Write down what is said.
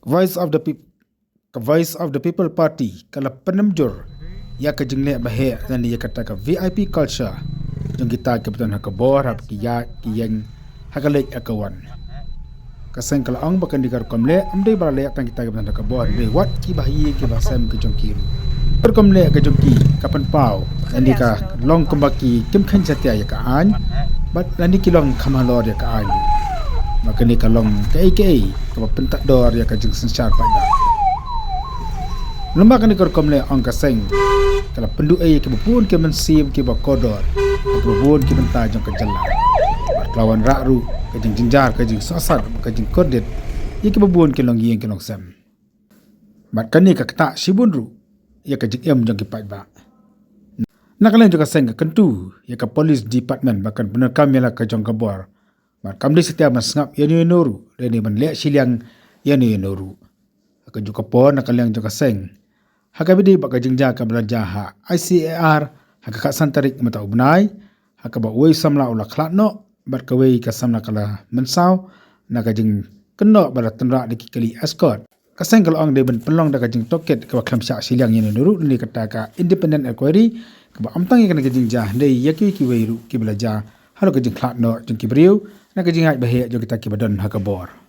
Voice of the People, Voice of the People Party kala penamjur ya ka jingle bahe dan ya kata ka VIP culture jong kita ke beton ha ka bor ha ki ya ki yang ha ka lek akawan ka sen kala ang bakan dikar komle amde bara le tang kita ke beton ha ka bor de wat ki bahi ke basam ke jong kiru per komle ke jong ki kapan pau dan ka long kombaki kim khan satya ya ka an bat dan ki long kamalor ya ka an maka ni kalong ke pentak dor ya ka jing sensyar pada lembaga ni korkom le angka seng kala pendu ke bepun ke mensim ke bakodor ke bepun ke benta jong ke jela lawan rakru ke jing jinjar ke jing sasar ke jing kodet ya ke bepun ke long yeng ke long sam mat kani ka kata sibunru ya ke jing em jong ke pada nakalen juga seng ke kentu ya ke police department bahkan benar kamela ke jong ke bor mat kamdi setiap masngap ya ni noru dan ni man lek siliang ya ni noru ka juga pon nakaliang juga seng hakabidi baka jingja ka belajar ha ICAR hakaka santarik mata ubnai hakaba wei samla ula khlatno bar ka wei ka samna kala mensau naka jing keno bara tenra diki kali escort ka seng kala ong de ben pelong da ka jing toket ka khlam sya siliang ya ni noru ni kata ka independent inquiry ka ba amtang ka jingja dei yaki ki wei ru ki belajar halo ka jing khlatno jing ki briu nak jing haj bahaya jo kita ki badan hakabor